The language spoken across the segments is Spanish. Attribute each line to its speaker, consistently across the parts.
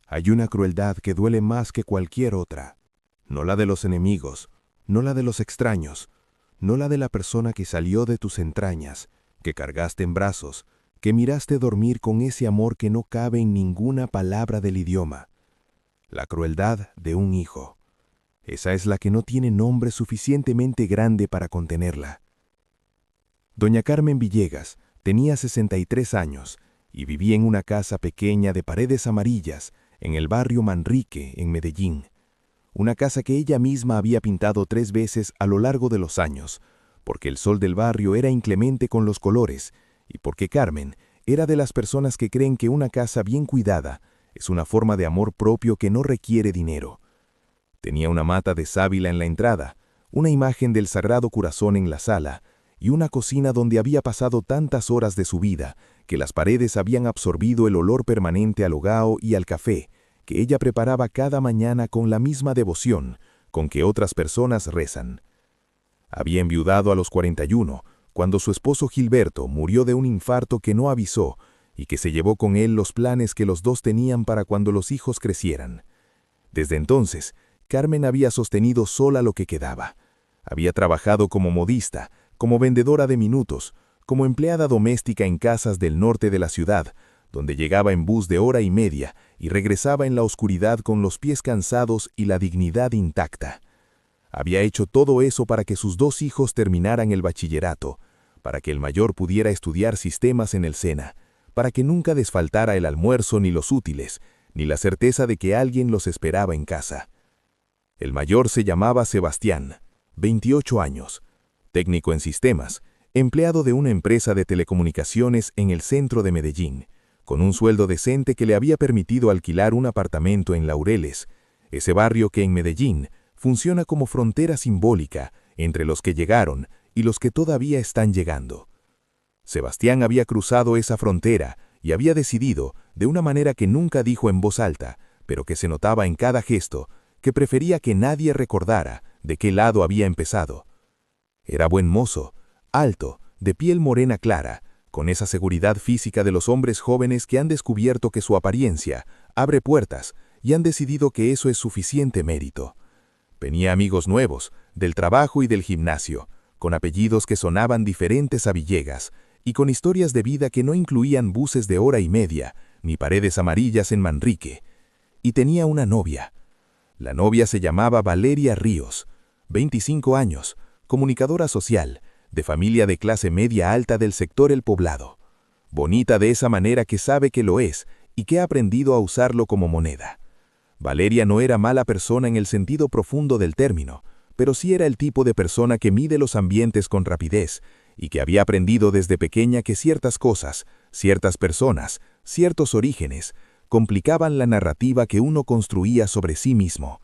Speaker 1: Hay una crueldad que duele más que cualquier otra. No la de los enemigos, no la de los extraños, no la de la persona que salió de tus entrañas, que cargaste en brazos, que miraste dormir con ese amor que no cabe en ninguna palabra del idioma. La crueldad de un hijo. Esa es la que no tiene nombre suficientemente grande para contenerla. Doña Carmen Villegas tenía 63 años y vivía en una casa pequeña de paredes amarillas en el barrio Manrique, en Medellín. Una casa que ella misma había pintado 3 veces a lo largo de los años, porque el sol del barrio era inclemente con los colores y porque Carmen era de las personas que creen que una casa bien cuidada es una forma de amor propio que no requiere dinero. Tenía una mata de sábila en la entrada, una imagen del Sagrado Corazón en la sala y una cocina donde había pasado tantas horas de su vida que las paredes habían absorbido el olor permanente al hogao y al café que ella preparaba cada mañana con la misma devoción con que otras personas rezan. Había enviudado a los 41, cuando su esposo Gilberto murió de un infarto que no avisó y que se llevó con él los planes que los dos tenían para cuando los hijos crecieran. Desde entonces, Carmen había sostenido sola lo que quedaba. Había trabajado como modista, como vendedora de minutos, como empleada doméstica en casas del norte de la ciudad, donde llegaba en bus de hora y media y regresaba en la oscuridad con los pies cansados y la dignidad intacta. Había hecho todo eso para que sus 2 hijos terminaran el bachillerato, para que el mayor pudiera estudiar sistemas en el SENA, para que nunca desfaltara el almuerzo ni los útiles, ni la certeza de que alguien los esperaba en casa. El mayor se llamaba Sebastián, 28 años, técnico en sistemas, empleado de una empresa de telecomunicaciones en el centro de Medellín, con un sueldo decente que le había permitido alquilar un apartamento en Laureles, ese barrio que en Medellín funciona como frontera simbólica entre los que llegaron y los que todavía están llegando. Sebastián había cruzado esa frontera y había decidido, de una manera que nunca dijo en voz alta, pero que se notaba en cada gesto, que prefería que nadie recordara de qué lado había empezado. Era buen mozo, alto, de piel morena clara, con esa seguridad física de los hombres jóvenes que han descubierto que su apariencia abre puertas y han decidido que eso es suficiente mérito. Tenía amigos nuevos, del trabajo y del gimnasio, con apellidos que sonaban diferentes a Villegas, y con historias de vida que no incluían buses de hora y media, ni paredes amarillas en Manrique. Y tenía una novia. La novia se llamaba Valeria Ríos, 25 años, comunicadora social, de familia de clase media alta del sector El Poblado. Bonita de esa manera que sabe que lo es y que ha aprendido a usarlo como moneda. Valeria no era mala persona en el sentido profundo del término, pero sí era el tipo de persona que mide los ambientes con rapidez y que había aprendido desde pequeña que ciertas cosas, ciertas personas, ciertos orígenes, complicaban la narrativa que uno construía sobre sí mismo.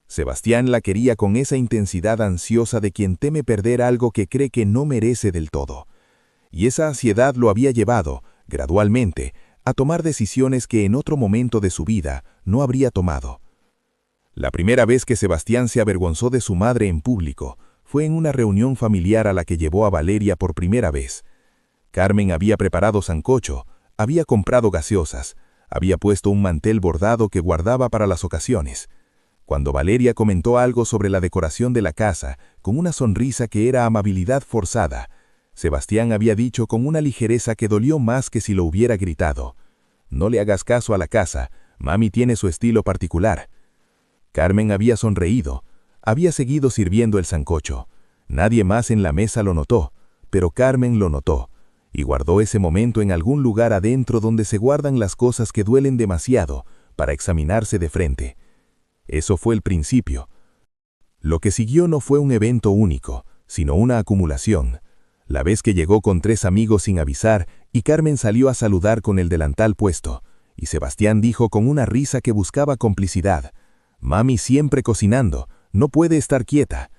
Speaker 1: Sebastián la quería con esa intensidad ansiosa de quien teme perder algo que cree que no merece del todo. Y esa ansiedad lo había llevado, gradualmente, a tomar decisiones que en otro momento de su vida no habría tomado. La primera vez que Sebastián se avergonzó de su madre en público fue en una reunión familiar a la que llevó a Valeria por primera vez. Carmen había preparado sancocho, había comprado gaseosas, había puesto un mantel bordado que guardaba para las ocasiones. Cuando Valeria comentó algo sobre la decoración de la casa, con una sonrisa que era amabilidad forzada, Sebastián había dicho con una ligereza que dolió más que si lo hubiera gritado: «No le hagas caso a la casa, mami tiene su estilo particular». Carmen había sonreído, había seguido sirviendo el sancocho. Nadie más en la mesa lo notó, pero Carmen lo notó, y guardó ese momento en algún lugar adentro donde se guardan las cosas que duelen demasiado para examinarse de frente. Eso fue el principio. Lo que siguió no fue un evento único, sino una acumulación. La vez que llegó con 3 amigos sin avisar y Carmen salió a saludar con el delantal puesto, y Sebastián dijo con una risa que buscaba complicidad: «Mami siempre cocinando, no puede estar quieta».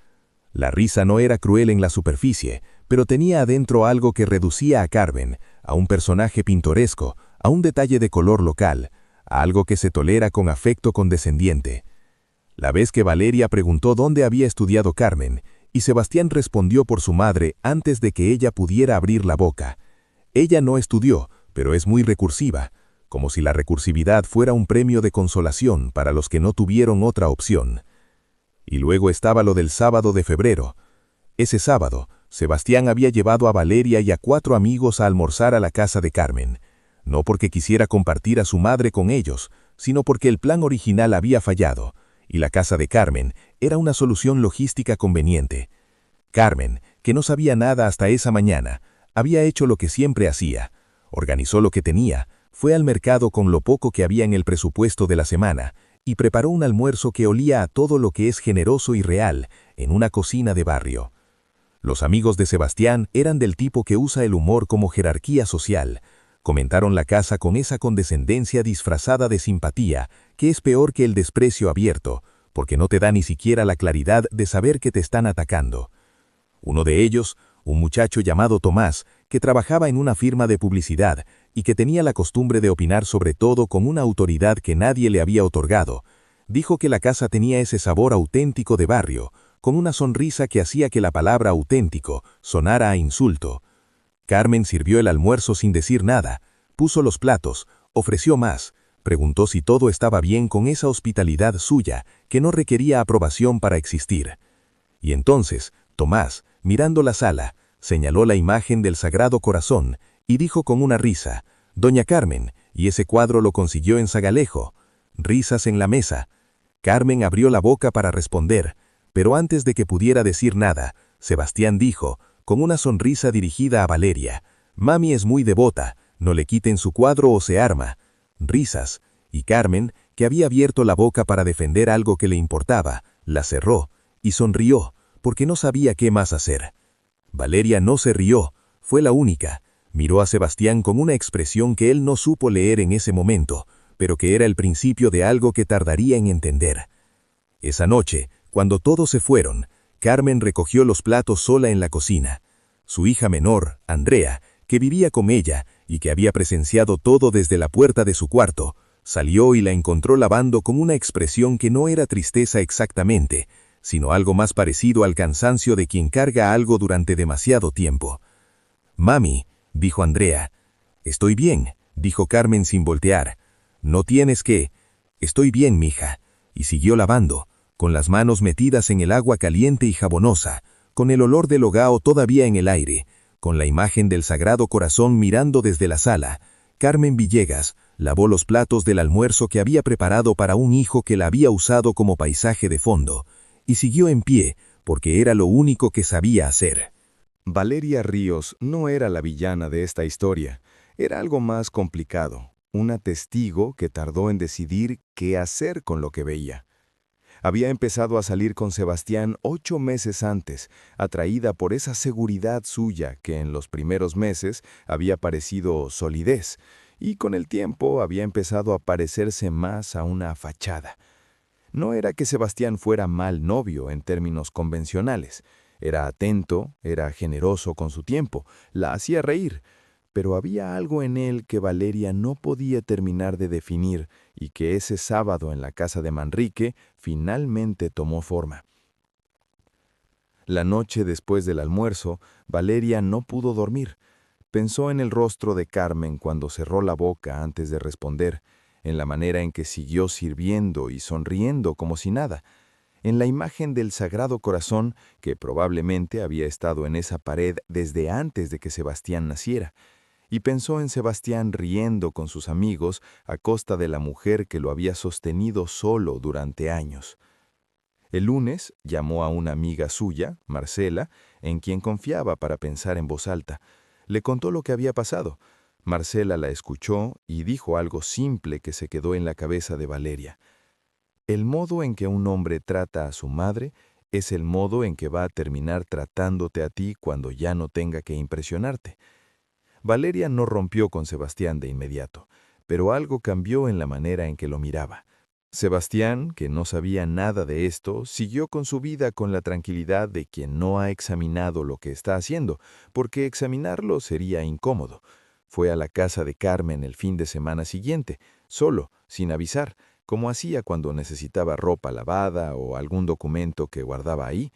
Speaker 1: La risa no era cruel en la superficie, pero tenía adentro algo que reducía a Carmen a un personaje pintoresco, a un detalle de color local, a algo que se tolera con afecto condescendiente. La vez que Valeria preguntó dónde había estudiado Carmen, y Sebastián respondió por su madre antes de que ella pudiera abrir la boca. Ella no estudió, pero es muy recursiva. como si la recursividad fuera un premio de consolación para los que no tuvieron otra opción. Y luego estaba lo del sábado de febrero. Ese sábado, Sebastián había llevado a Valeria y a 4 amigos a almorzar a la casa de Carmen, no porque quisiera compartir a su madre con ellos, sino porque el plan original había fallado, y la casa de Carmen era una solución logística conveniente. Carmen, que no sabía nada hasta esa mañana, había hecho lo que siempre hacía, organizó lo que tenía, fue al mercado con lo poco que había en el presupuesto de la semana, y preparó un almuerzo que olía a todo lo que es generoso y real en una cocina de barrio. Los amigos de Sebastián eran del tipo que usa el humor como jerarquía social. Comentaron la casa con esa condescendencia disfrazada de simpatía, que es peor que el desprecio abierto, porque no te da ni siquiera la claridad de saber que te están atacando. Uno de ellos, un muchacho llamado Tomás, que trabajaba en una firma de publicidad y que tenía la costumbre de opinar sobre todo con una autoridad que nadie le había otorgado, dijo que la casa tenía ese sabor auténtico de barrio, con una sonrisa que hacía que la palabra auténtico sonara a insulto. Carmen sirvió el almuerzo sin decir nada, puso los platos, ofreció más, preguntó si todo estaba bien con esa hospitalidad suya, que no requería aprobación para existir. Y entonces, Tomás, mirando la sala, señaló la imagen del Sagrado Corazón y dijo con una risa: «Doña Carmen, y ese cuadro lo consiguió en Zagalejo». Risas en la mesa. Carmen abrió la boca para responder, pero antes de que pudiera decir nada, Sebastián dijo, con una sonrisa dirigida a Valeria: «Mami es muy devota, no le quiten su cuadro o se arma». Risas, y Carmen, que había abierto la boca para defender algo que le importaba, la cerró, y sonrió, porque no sabía qué más hacer. Valeria no se rió, fue la única. Miró a Sebastián con una expresión que él no supo leer en ese momento, pero que era el principio de algo que tardaría en entender. Esa noche, cuando todos se fueron, Carmen recogió los platos sola en la cocina. Su hija menor, Andrea, que vivía con ella y que había presenciado todo desde la puerta de su cuarto, salió y la encontró lavando con una expresión que no era tristeza exactamente, sino algo más parecido al cansancio de quien carga algo durante demasiado tiempo. «Mami», dijo Andrea. «Estoy bien», dijo Carmen sin voltear. «No tienes que». «Estoy bien, mija», y siguió lavando, con las manos metidas en el agua caliente y jabonosa, con el olor del hogao todavía en el aire, con la imagen del Sagrado Corazón mirando desde la sala. Carmen Villegas lavó los platos del almuerzo que había preparado para un hijo que la había usado como paisaje de fondo, y siguió en pie, porque era lo único que sabía hacer.
Speaker 2: Valeria Ríos no era la villana de esta historia, era algo más complicado, una testigo que tardó en decidir qué hacer con lo que veía. Había empezado a salir con Sebastián 8 meses antes, atraída por esa seguridad suya que en los primeros meses había parecido solidez, y con el tiempo había empezado a parecerse más a una fachada. No era que Sebastián fuera mal novio en términos convencionales. Era atento, era generoso con su tiempo, la hacía reír, pero había algo en él que Valeria no podía terminar de definir y que ese sábado en la casa de Manrique finalmente tomó forma. La noche después del almuerzo, Valeria no pudo dormir. Pensó en el rostro de Carmen cuando cerró la boca antes de responder, en la manera en que siguió sirviendo y sonriendo como si nada, en la imagen del Sagrado Corazón que probablemente había estado en esa pared desde antes de que Sebastián naciera, y pensó en Sebastián riendo con sus amigos a costa de la mujer que lo había sostenido solo durante años. El lunes llamó a una amiga suya, Marcela, en quien confiaba para pensar en voz alta. Le contó lo que había pasado. Marcela la escuchó y dijo algo simple que se quedó en la cabeza de Valeria. El modo en que un hombre trata a su madre es el modo en que va a terminar tratándote a ti cuando ya no tenga que impresionarte. Valeria no rompió con Sebastián de inmediato, pero algo cambió en la manera en que lo miraba. Sebastián, que no sabía nada de esto, siguió con su vida con la tranquilidad de quien no ha examinado lo que está haciendo, porque examinarlo sería incómodo. Fue a la casa de Carmen el fin de semana siguiente, solo, sin avisar, como hacía cuando necesitaba ropa lavada o algún documento que guardaba ahí.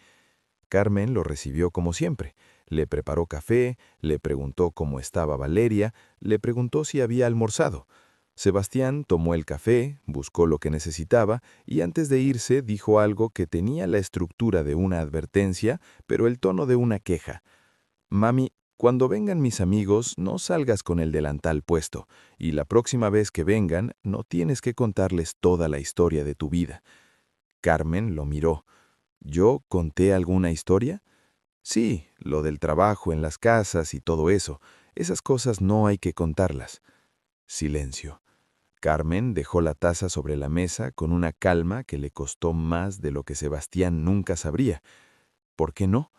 Speaker 2: Carmen lo recibió como siempre. Le preparó café, le preguntó cómo estaba Valeria, le preguntó si había almorzado. Sebastián tomó el café, buscó lo que necesitaba y antes de irse dijo algo que tenía la estructura de una advertencia, pero el tono de una queja. «Mami, cuando vengan mis amigos, no salgas con el delantal puesto, y la próxima vez que vengan, no tienes que contarles toda la historia de tu vida». Carmen lo miró. «¿Yo conté alguna historia?» «Sí, lo del trabajo en las casas y todo eso. Esas cosas no hay que contarlas». Silencio. Carmen dejó la taza sobre la mesa con una calma que le costó más de lo que Sebastián nunca sabría. «¿Por qué no?»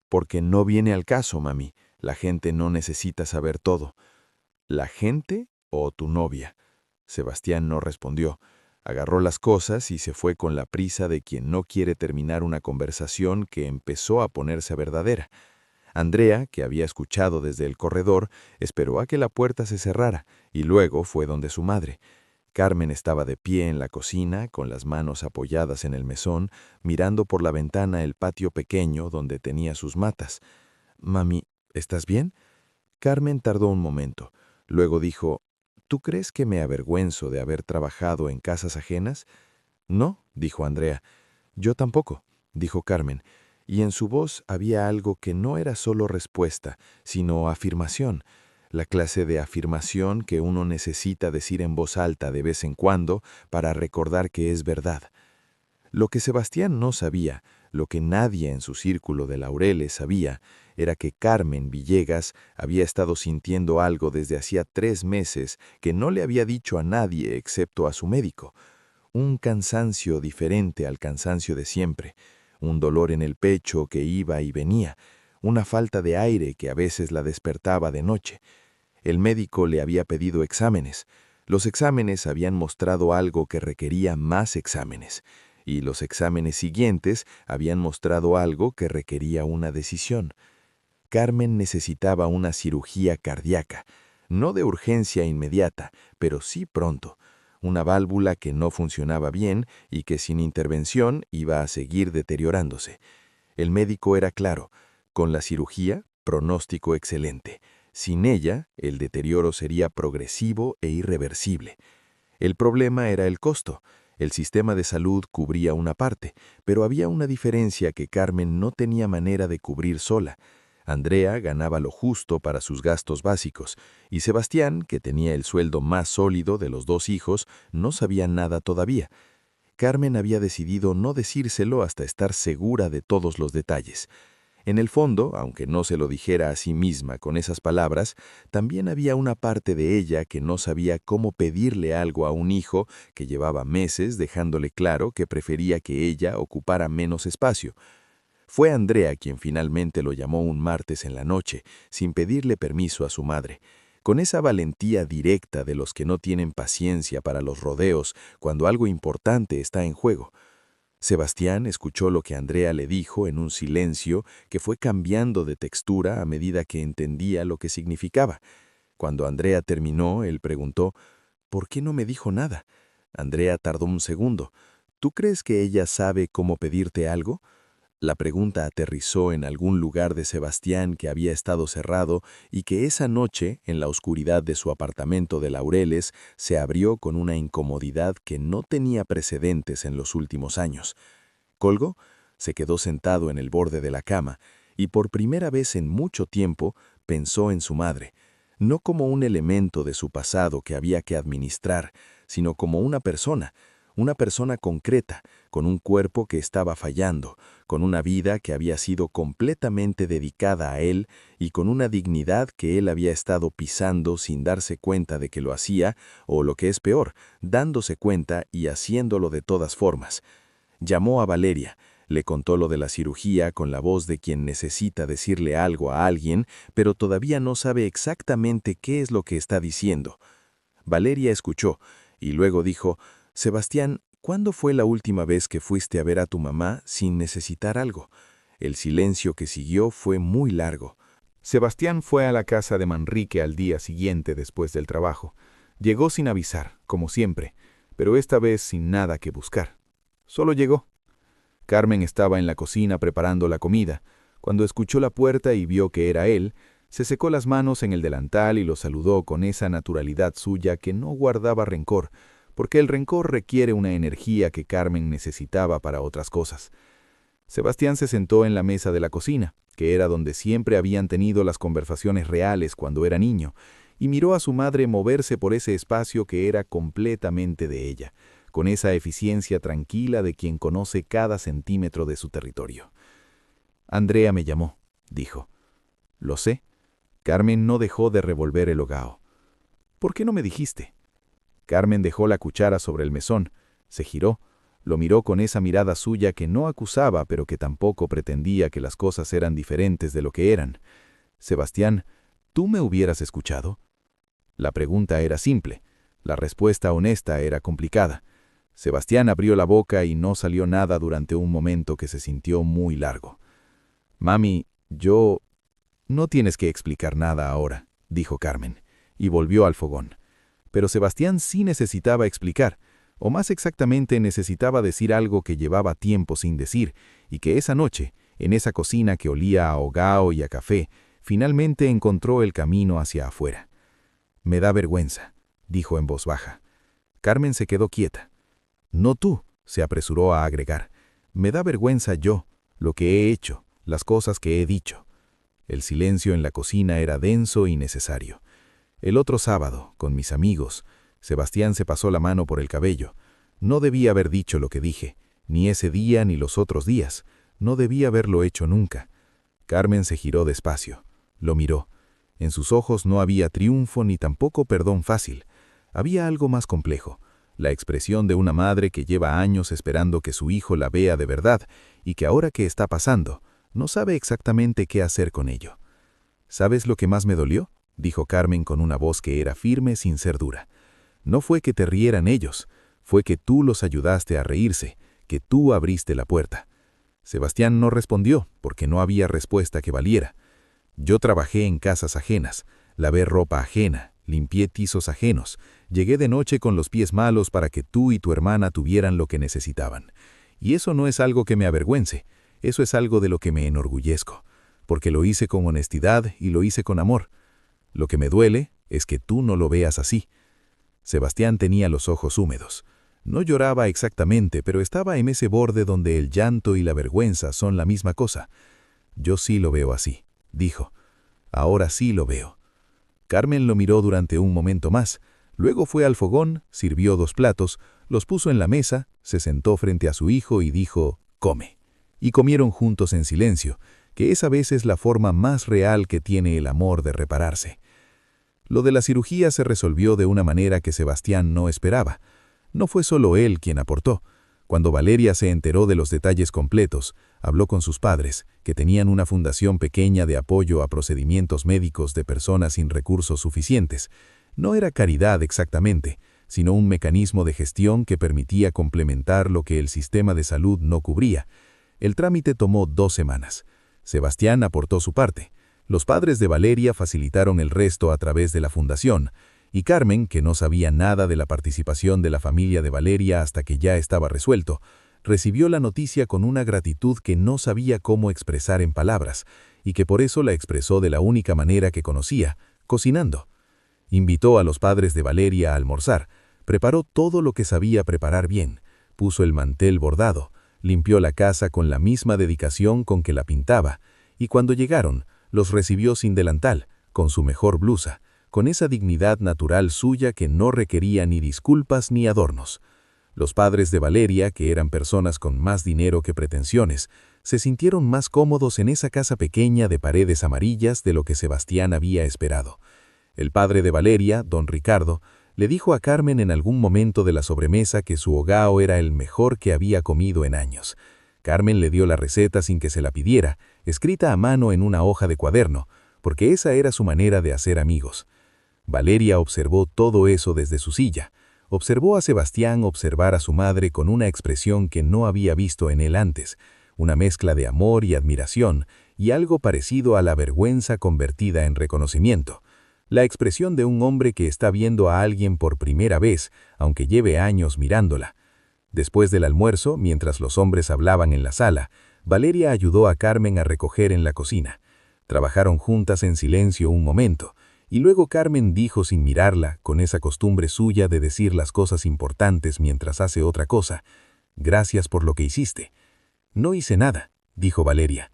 Speaker 2: «Porque no viene al caso, mami. La gente no necesita saber todo». «¿La gente o tu novia?» Sebastián no respondió. Agarró las cosas y se fue con la prisa de quien no quiere terminar una conversación que empezó a ponerse verdadera. Andrea, que había escuchado desde el corredor, esperó a que la puerta se cerrara y luego fue donde su madre. Carmen estaba de pie en la cocina, con las manos apoyadas en el mesón, mirando por la ventana el patio pequeño donde tenía sus matas. «Mami, ¿estás bien?» Carmen tardó un momento. Luego dijo, «¿Tú crees que me avergüenzo de haber trabajado en casas ajenas?» «No», dijo Andrea. «Yo tampoco», dijo Carmen, y en su voz había algo que no era solo respuesta, sino afirmación, la clase de afirmación que uno necesita decir en voz alta de vez en cuando para recordar que es verdad. Lo que Sebastián no sabía, lo que nadie en su círculo de laureles sabía, era que Carmen Villegas había estado sintiendo algo desde hacía 3 meses que no le había dicho a nadie excepto a su médico. Un cansancio diferente al cansancio de siempre, un dolor en el pecho que iba y venía, una falta de aire que a veces la despertaba de noche. El médico le había pedido exámenes. Los exámenes habían mostrado algo que requería más exámenes, y los exámenes siguientes habían mostrado algo que requería una decisión. Carmen necesitaba una cirugía cardíaca, no de urgencia inmediata, pero sí pronto. Una válvula que no funcionaba bien y que sin intervención iba a seguir deteriorándose. El médico era claro, con la cirugía, pronóstico excelente. Sin ella, el deterioro sería progresivo e irreversible. El problema era el costo. El sistema de salud cubría una parte, pero había una diferencia que Carmen no tenía manera de cubrir sola. Andrea ganaba lo justo para sus gastos básicos, y Sebastián, que tenía el sueldo más sólido de los 2 hijos, no sabía nada todavía. Carmen había decidido no decírselo hasta estar segura de todos los detalles. En el fondo, aunque no se lo dijera a sí misma con esas palabras, también había una parte de ella que no sabía cómo pedirle algo a un hijo que llevaba meses dejándole claro que prefería que ella ocupara menos espacio. Fue Andrea quien finalmente lo llamó un martes en la noche, sin pedirle permiso a su madre, con esa valentía directa de los que no tienen paciencia para los rodeos cuando algo importante está en juego. Sebastián escuchó lo que Andrea le dijo en un silencio que fue cambiando de textura a medida que entendía lo que significaba. Cuando Andrea terminó, él preguntó, «¿Por qué no me dijo nada?» Andrea tardó un segundo. «¿Tú crees que ella sabe cómo pedirte algo?» La pregunta aterrizó en algún lugar de Sebastián que había estado cerrado y que esa noche, en la oscuridad de su apartamento de Laureles, se abrió con una incomodidad que no tenía precedentes en los últimos años. Colgó, se quedó sentado en el borde de la cama y por primera vez en mucho tiempo pensó en su madre, no como un elemento de su pasado que había que administrar, sino como una persona concreta, con un cuerpo que estaba fallando, con una vida que había sido completamente dedicada a él y con una dignidad que él había estado pisando sin darse cuenta de que lo hacía, o lo que es peor, dándose cuenta y haciéndolo de todas formas. Llamó a Valeria, le contó lo de la cirugía con la voz de quien necesita decirle algo a alguien, pero todavía no sabe exactamente qué es lo que está diciendo. Valeria escuchó y luego dijo, «Sebastián, ¿cuándo fue la última vez que fuiste a ver a tu mamá sin necesitar algo?» El silencio que siguió fue muy largo.
Speaker 3: Sebastián fue a la casa de Manrique al día siguiente después del trabajo. Llegó sin avisar, como siempre, pero esta vez sin nada que buscar. Solo llegó. Carmen estaba en la cocina preparando la comida. Cuando escuchó la puerta y vio que era él, Se secó las manos en el delantal y lo saludó con esa naturalidad suya que no guardaba rencor, porque el rencor requiere una energía que Carmen necesitaba para otras cosas. Sebastián se sentó en la mesa de la cocina, que era donde siempre habían tenido las conversaciones reales cuando era niño, y miró a su madre moverse por ese espacio que era completamente de ella, con esa eficiencia tranquila de quien conoce cada centímetro de su territorio. «Andrea me llamó», dijo. «Lo sé». Carmen no dejó de revolver el hogao. «¿Por qué no me dijiste?» Carmen dejó la cuchara sobre el mesón, se giró, lo miró con esa mirada suya que no acusaba pero que tampoco pretendía que las cosas eran diferentes de lo que eran. «Sebastián, ¿tú me hubieras escuchado?» La pregunta era simple, la respuesta honesta era complicada. Sebastián abrió la boca y no salió nada durante un momento que se sintió muy largo. «Mami, yo... No tienes que explicar nada ahora», dijo Carmen, y volvió al fogón. Pero Sebastián sí necesitaba explicar, o más exactamente necesitaba decir algo que llevaba tiempo sin decir, y que esa noche, en esa cocina que olía a hogao y a café, finalmente encontró el camino hacia afuera. «Me da vergüenza», dijo en voz baja. Carmen se quedó quieta. «No tú», se apresuró a agregar. «Me da vergüenza yo, lo que he hecho, las cosas que he dicho». El silencio en la cocina era denso y necesario. El otro sábado, con mis amigos, Sebastián se pasó la mano por el cabello. No debía haber dicho lo que dije, ni ese día ni los otros días. No debía haberlo hecho nunca. Carmen se giró despacio. Lo miró. En sus ojos no había triunfo ni tampoco perdón fácil. Había algo más complejo. La expresión de una madre que lleva años esperando que su hijo la vea de verdad y que ahora que está pasando, no sabe exactamente qué hacer con ello. «¿Sabes lo que más me dolió?», dijo Carmen con una voz que era firme sin ser dura. «No fue que te rieran ellos, fue que tú los ayudaste a reírse, que tú abriste la puerta». Sebastián no respondió, porque no había respuesta que valiera. «Yo trabajé en casas ajenas, lavé ropa ajena, limpié tizos ajenos, llegué de noche con los pies malos para que tú y tu hermana tuvieran lo que necesitaban. Y eso no es algo que me avergüence. Eso es algo de lo que me enorgullezco, porque lo hice con honestidad y lo hice con amor. Lo que me duele es que tú no lo veas así». Sebastián tenía los ojos húmedos. No lloraba exactamente, pero estaba en ese borde donde el llanto y la vergüenza son la misma cosa. «Yo sí lo veo así», dijo. «Ahora sí lo veo». Carmen lo miró durante un momento más, luego fue al fogón, sirvió 2 platos, los puso en la mesa, se sentó frente a su hijo y dijo: «Come». Y comieron juntos en silencio, que es a veces la forma más real que tiene el amor de repararse. Lo de la cirugía se resolvió de una manera que Sebastián no esperaba. No fue solo él quien aportó. Cuando Valeria se enteró de los detalles completos, habló con sus padres, que tenían una fundación pequeña de apoyo a procedimientos médicos de personas sin recursos suficientes. No era caridad exactamente, sino un mecanismo de gestión que permitía complementar lo que el sistema de salud no cubría. El trámite tomó 2 semanas. Sebastián aportó su parte. Los padres de Valeria facilitaron el resto a través de la fundación, y Carmen, que no sabía nada de la participación de la familia de Valeria hasta que ya estaba resuelto, recibió la noticia con una gratitud que no sabía cómo expresar en palabras, y que por eso la expresó de la única manera que conocía, cocinando. Invitó a los padres de Valeria a almorzar, preparó todo lo que sabía preparar bien, puso el mantel bordado, limpió la casa con la misma dedicación con que la pintaba, y cuando llegaron, los recibió sin delantal, con su mejor blusa, con esa dignidad natural suya que no requería ni disculpas ni adornos. Los padres de Valeria, que eran personas con más dinero que pretensiones, se sintieron más cómodos en esa casa pequeña de paredes amarillas de lo que Sebastián había esperado. El padre de Valeria, don Ricardo, le dijo a Carmen en algún momento de la sobremesa que su hogao era el mejor que había comido en años. Carmen le dio la receta sin que se la pidiera, escrita a mano en una hoja de cuaderno, porque esa era su manera de hacer amigos. Valeria observó todo eso desde su silla. Observó a Sebastián observar a su madre con una expresión que no había visto en él antes, una mezcla de amor y admiración, y algo parecido a la vergüenza convertida en reconocimiento. La expresión de un hombre que está viendo a alguien por primera vez, aunque lleve años mirándola. Después del almuerzo, mientras los hombres hablaban en la sala, Valeria ayudó a Carmen a recoger en la cocina. Trabajaron juntas en silencio un momento, y luego Carmen dijo sin mirarla, con esa costumbre suya de decir las cosas importantes mientras hace otra cosa: «Gracias por lo que hiciste». «No hice nada», dijo Valeria.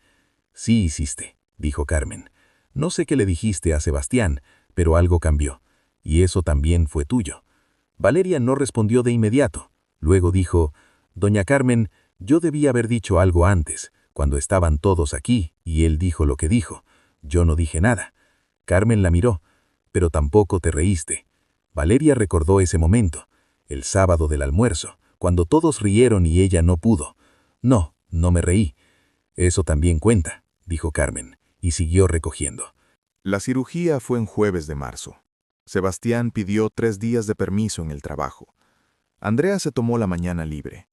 Speaker 3: «Sí hiciste», dijo Carmen. «No sé qué le dijiste a Sebastián, pero algo cambió, y eso también fue tuyo». Valeria no respondió de inmediato. Luego dijo: «Doña Carmen, yo debí haber dicho algo antes, cuando estaban todos aquí, y él dijo lo que dijo. Yo no dije nada». Carmen la miró. «Pero tampoco te reíste». Valeria recordó ese momento, el sábado del almuerzo, cuando todos rieron y ella no pudo. «No, no me reí». «Eso también cuenta», dijo Carmen, y siguió recogiendo.
Speaker 1: La cirugía fue en jueves de marzo. Sebastián pidió 3 días de permiso en el trabajo. Andrea se tomó la mañana libre.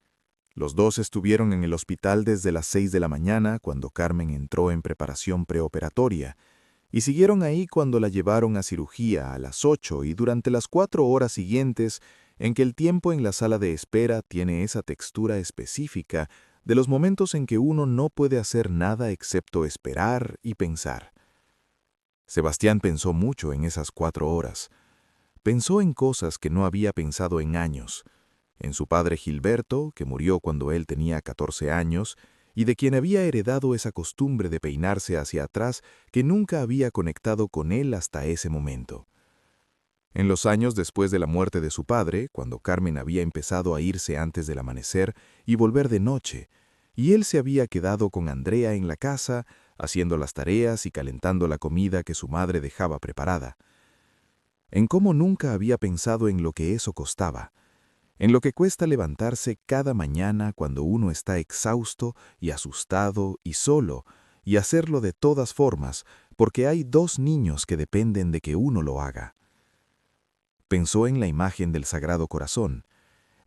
Speaker 1: Los dos estuvieron en el hospital desde las 6 de la mañana, cuando Carmen entró en preparación preoperatoria, y siguieron ahí cuando la llevaron a cirugía a las 8 y durante las 4 horas siguientes, en que el tiempo en la sala de espera tiene esa textura específica de los momentos en que uno no puede hacer nada excepto esperar y pensar. Sebastián pensó mucho en esas 4 horas. Pensó en cosas que no había pensado en años, en su padre Gilberto, que murió cuando él tenía 14 años, y de quien había heredado esa costumbre de peinarse hacia atrás que nunca había conectado con él hasta ese momento. En los años después de la muerte de su padre, cuando Carmen había empezado a irse antes del amanecer y volver de noche, y él se había quedado con Andrea en la casa, haciendo las tareas y calentando la comida que su madre dejaba preparada. En cómo nunca había pensado en lo que eso costaba, en lo que cuesta levantarse cada mañana cuando uno está exhausto y asustado y solo, y hacerlo de todas formas, porque hay 2 niños que dependen de que uno lo haga. Pensó en la imagen del Sagrado Corazón,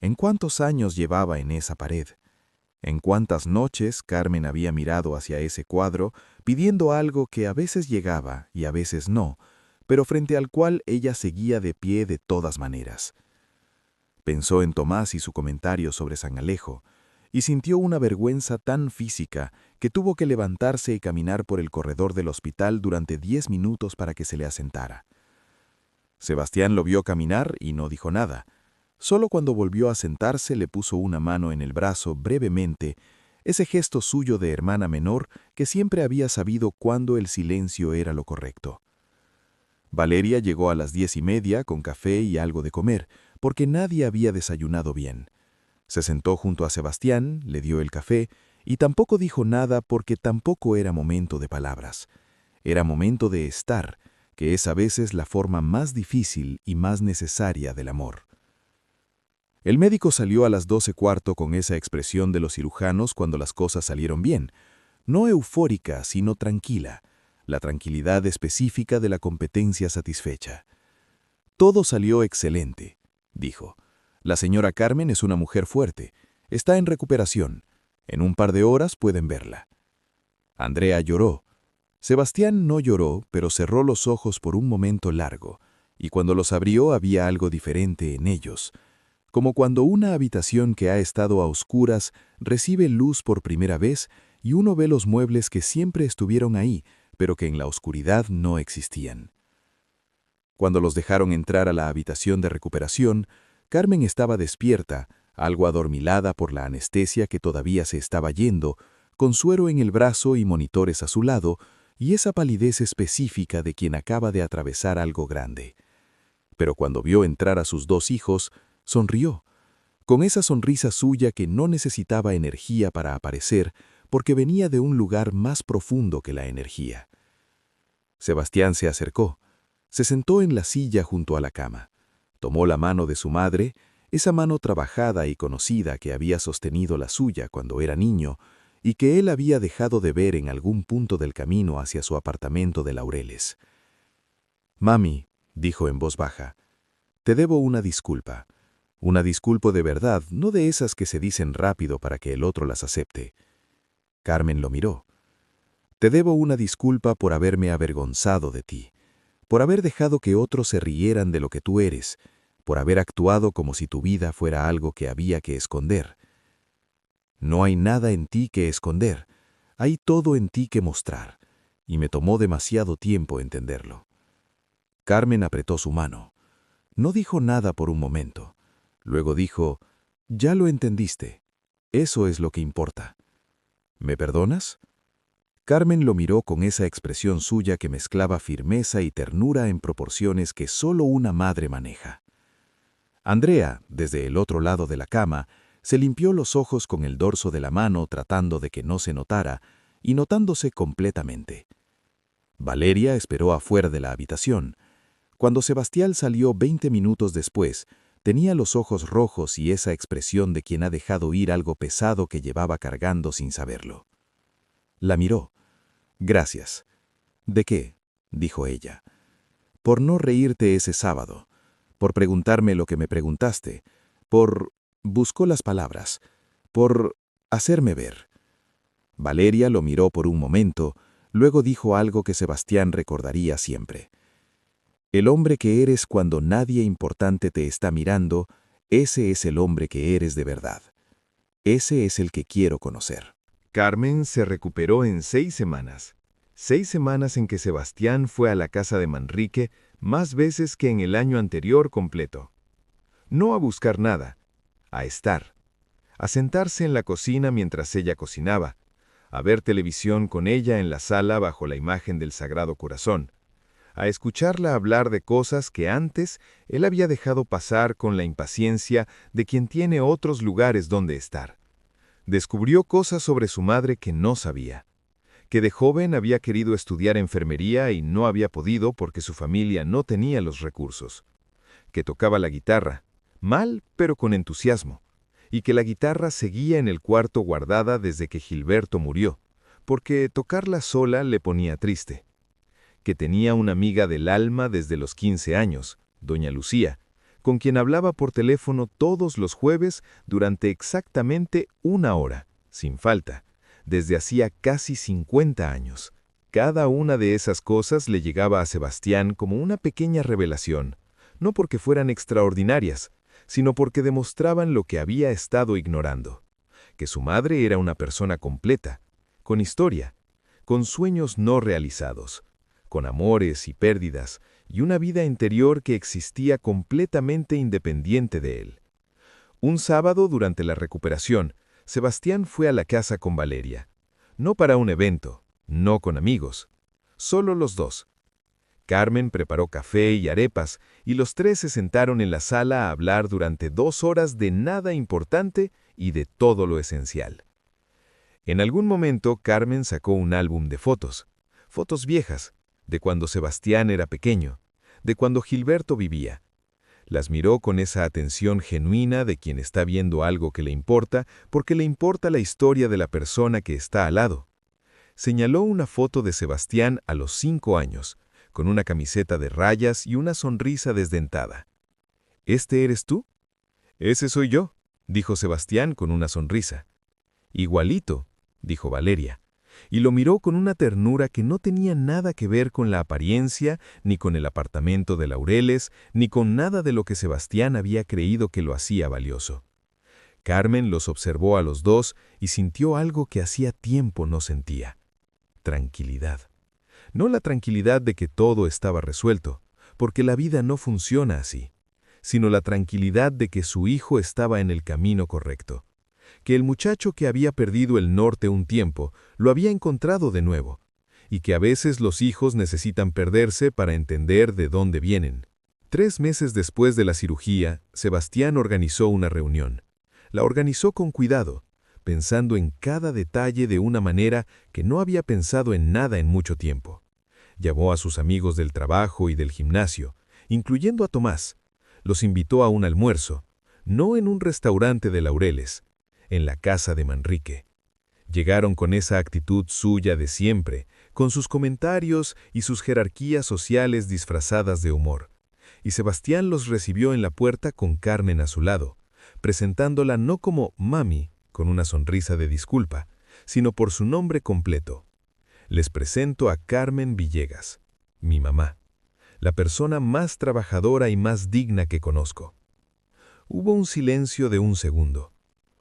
Speaker 1: en cuántos años llevaba en esa pared, en cuántas noches Carmen había mirado hacia ese cuadro pidiendo algo que a veces llegaba y a veces no, pero frente al cual ella seguía de pie de todas maneras. Pensó en Tomás y su comentario sobre San Alejo, y sintió una vergüenza tan física que tuvo que levantarse y caminar por el corredor del hospital durante 10 minutos para que se le asentara. Sebastián lo vio caminar y no dijo nada. Solo cuando volvió a sentarse le puso una mano en el brazo brevemente, ese gesto suyo de hermana menor que siempre había sabido cuándo el silencio era lo correcto. Valeria llegó a las 10:30 con café y algo de comer, porque nadie había desayunado bien. Se sentó junto a Sebastián, le dio el café, y tampoco dijo nada porque tampoco era momento de palabras. Era momento de estar, que es a veces la forma más difícil y más necesaria del amor. El médico salió a las 12:15 con esa expresión de los cirujanos cuando las cosas salieron bien, no eufórica, sino tranquila, la tranquilidad específica de la competencia satisfecha. «Todo salió excelente», dijo. «La señora Carmen es una mujer fuerte, está en recuperación. En un par de horas pueden verla». Andrea lloró. Sebastián no lloró, pero cerró los ojos por un momento largo, y cuando los abrió había algo diferente en ellos, como cuando una habitación que ha estado a oscuras recibe luz por primera vez y uno ve los muebles que siempre estuvieron ahí, pero que en la oscuridad no existían. Cuando los dejaron entrar a la habitación de recuperación, Carmen estaba despierta, algo adormilada por la anestesia que todavía se estaba yendo, con suero en el brazo y monitores a su lado, y esa palidez específica de quien acaba de atravesar algo grande. Pero cuando vio entrar a sus 2 hijos, sonrió, con esa sonrisa suya que no necesitaba energía para aparecer, porque venía de un lugar más profundo que la energía. Sebastián se acercó, se sentó en la silla junto a la cama, tomó la mano de su madre, esa mano trabajada y conocida que había sostenido la suya cuando era niño y que él había dejado de ver en algún punto del camino hacia su apartamento de Laureles. «Mami», dijo en voz baja, «te debo una disculpa de verdad, no de esas que se dicen rápido para que el otro las acepte». Carmen lo miró. «Te debo una disculpa por haberme avergonzado de ti, por haber dejado que otros se rieran de lo que tú eres, por haber actuado como si tu vida fuera algo que había que esconder. No hay nada en ti que esconder, hay todo en ti que mostrar,
Speaker 3: y me tomó demasiado tiempo entenderlo. Carmen apretó su mano. No dijo nada por un momento. Luego dijo, «Ya lo entendiste. Eso es lo que importa». «¿Me perdonas?». Carmen lo miró con esa expresión suya que mezclaba firmeza y ternura en proporciones que solo una madre maneja. Andrea, desde el otro lado de la cama, se limpió los ojos con el dorso de la mano tratando de que no se notara y notándose completamente. Valeria esperó afuera de la habitación. Cuando Sebastián salió 20 minutos después, tenía los ojos rojos y esa expresión de quien ha dejado ir algo pesado que llevaba cargando sin saberlo. La miró. «Gracias». «¿De qué?», dijo ella. «Por no reírte ese sábado, por preguntarme lo que me preguntaste, por...» buscó las palabras, «por hacerme ver». Valeria lo miró por un momento, luego dijo algo que Sebastián recordaría siempre. «El hombre que eres cuando nadie importante te está mirando, ese es el hombre que eres de verdad. Ese es el que quiero conocer».
Speaker 2: Carmen se recuperó en 6 semanas. 6 semanas en que Sebastián fue a la casa de Manrique más veces que en el año anterior completo. No a buscar nada, a estar. A sentarse en la cocina mientras ella cocinaba, a ver televisión con ella en la sala bajo la imagen del Sagrado Corazón, a escucharla hablar de cosas que antes él había dejado pasar con la impaciencia de quien tiene otros lugares donde estar. Descubrió cosas sobre su madre que no sabía. Que de joven había querido estudiar enfermería y no había podido porque su familia no tenía los recursos. Que tocaba la guitarra, mal pero con entusiasmo, y que la guitarra seguía en el cuarto guardada desde que Gilberto murió, porque tocarla sola le ponía triste. Que tenía una amiga del alma desde los 15 años, doña Lucía, con quien hablaba por teléfono todos los jueves durante exactamente 1 hora, sin falta, desde hacía casi 50 años. Cada una de esas cosas le llegaba a Sebastián como una pequeña revelación, no porque fueran extraordinarias, sino porque demostraban lo que había estado ignorando, que su madre era una persona completa, con historia, con sueños no realizados, con amores y pérdidas, y una vida interior que existía completamente independiente de él. Un sábado, durante la recuperación, Sebastián fue a la casa con Valeria. No para un evento, no con amigos, solo los dos. Carmen preparó café y arepas, y los 3 se sentaron en la sala a hablar durante 2 horas de nada importante y de todo lo esencial. En algún momento, Carmen sacó un álbum de fotos, fotos viejas, de cuando Sebastián era pequeño, de cuando Gilberto vivía. Las miró con esa atención genuina de quien está viendo algo que le importa porque le importa la historia de la persona que está al lado. Señaló una foto de Sebastián a los 5 años, con una camiseta de rayas y una sonrisa desdentada. ¿Este eres tú? Ese soy yo, dijo Sebastián con una sonrisa. Igualito, dijo Valeria, y lo miró con una ternura que no tenía nada que ver con la apariencia, ni con el apartamento de Laureles, ni con nada de lo que Sebastián había creído que lo hacía valioso. Carmen los observó a los dos y sintió algo que hacía tiempo no sentía. Tranquilidad. No la tranquilidad de que todo estaba resuelto, porque la vida no funciona así, sino la tranquilidad de que su hijo estaba en el camino correcto, que el muchacho que había perdido el norte un tiempo lo había encontrado de nuevo, y que a veces los hijos necesitan perderse para entender de dónde vienen. 3 meses después de la cirugía, Sebastián organizó una reunión. La organizó con cuidado, pensando en cada detalle de una manera que no había pensado en nada en mucho tiempo. Llamó a sus amigos del trabajo y del gimnasio, incluyendo a Tomás. Los invitó a un almuerzo, no en un restaurante de Laureles, en la casa de Manrique. Llegaron con esa actitud suya de siempre, con sus comentarios y sus jerarquías sociales disfrazadas de humor. Y Sebastián los recibió en la puerta con Carmen a su lado, presentándola no como mami, con una sonrisa de disculpa, sino por su nombre completo. Les presento a Carmen Villegas, mi mamá, la persona más trabajadora y más digna que conozco. Hubo un silencio de un segundo.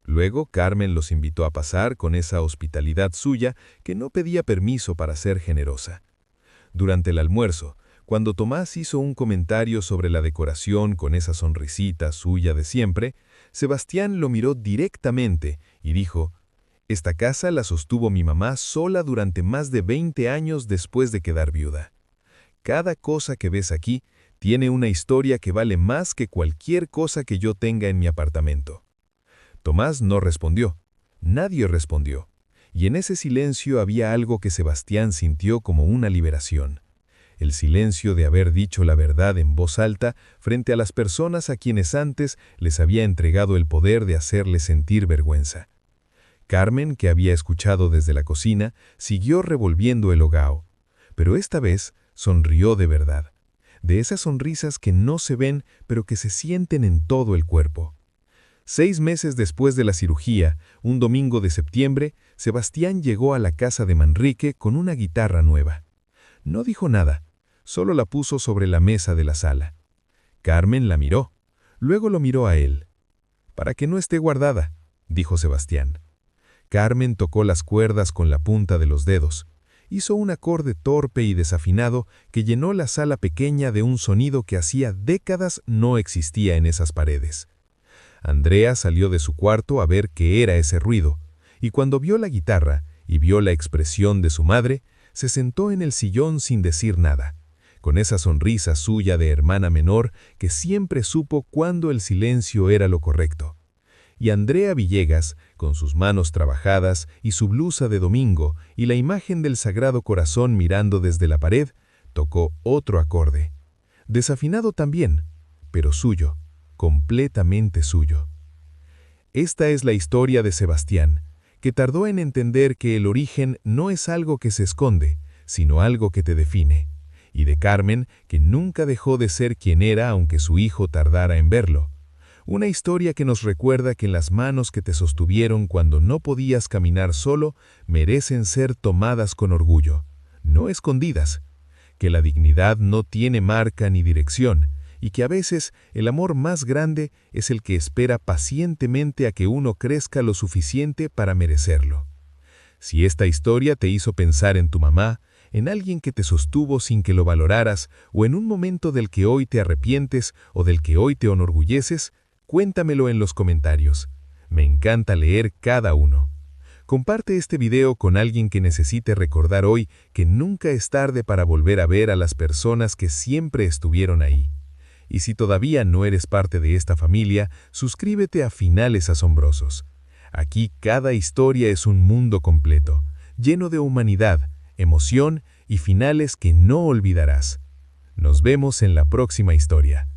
Speaker 3: Luego Carmen los invitó a pasar con esa hospitalidad suya que no pedía permiso para ser generosa. Durante el almuerzo, cuando Tomás hizo un comentario sobre la decoración con esa sonrisita suya de siempre, Sebastián lo miró directamente y dijo: «Esta casa la sostuvo mi mamá sola durante más de 20 años después de quedar viuda. Cada cosa que ves aquí tiene una historia que vale más que cualquier cosa que yo tenga en mi apartamento». Tomás no respondió. Nadie respondió. Y en ese silencio había algo que Sebastián sintió como una liberación. El silencio de haber dicho la verdad en voz alta frente a las personas a quienes antes les había entregado el poder de hacerles sentir vergüenza. Carmen, que había escuchado desde la cocina, siguió revolviendo el hogao. Pero esta vez sonrió de verdad. De esas sonrisas que no se ven, pero que se sienten en todo el cuerpo. 6 meses después de la cirugía, un domingo de septiembre, Sebastián llegó a la casa de Manrique con una guitarra nueva. No dijo nada, solo la puso sobre la mesa de la sala. Carmen la miró, luego lo miró a él. «Para que no esté guardada», dijo Sebastián. Carmen tocó las cuerdas con la punta de los dedos. Hizo un acorde torpe y desafinado que llenó la sala pequeña de un sonido que hacía décadas no existía en esas paredes. Andrea salió de su cuarto a ver qué era ese ruido, y cuando vio la guitarra y vio la expresión de su madre, se sentó en el sillón sin decir nada, con esa sonrisa suya de hermana menor que siempre supo cuándo el silencio era lo correcto. Y Andrea Villegas, con sus manos trabajadas y su blusa de domingo y la imagen del Sagrado Corazón mirando desde la pared, tocó otro acorde. Desafinado también, pero suyo. Completamente suyo. Esta es la historia de Sebastián, que tardó en entender que el origen no es algo que se esconde, sino algo que te define, y de Carmen, que nunca dejó de ser quien era aunque su hijo tardara en verlo. Una historia que nos recuerda que las manos que te sostuvieron cuando no podías caminar solo merecen ser tomadas con orgullo, no escondidas, que la dignidad no tiene marca ni dirección, y que a veces el amor más grande es el que espera pacientemente a que uno crezca lo suficiente para merecerlo. Si esta historia te hizo pensar en tu mamá, en alguien que te sostuvo sin que lo valoraras, o en un momento del que hoy te arrepientes o del que hoy te enorgulleces, cuéntamelo en los comentarios. Me encanta leer cada uno. Comparte este video con alguien que necesite recordar hoy que nunca es tarde para volver a ver a las personas que siempre estuvieron ahí. Y si todavía no eres parte de esta familia, suscríbete a Finales Asombrosos. Aquí cada historia es un mundo completo, lleno de humanidad, emoción y finales que no olvidarás. Nos vemos en la próxima historia.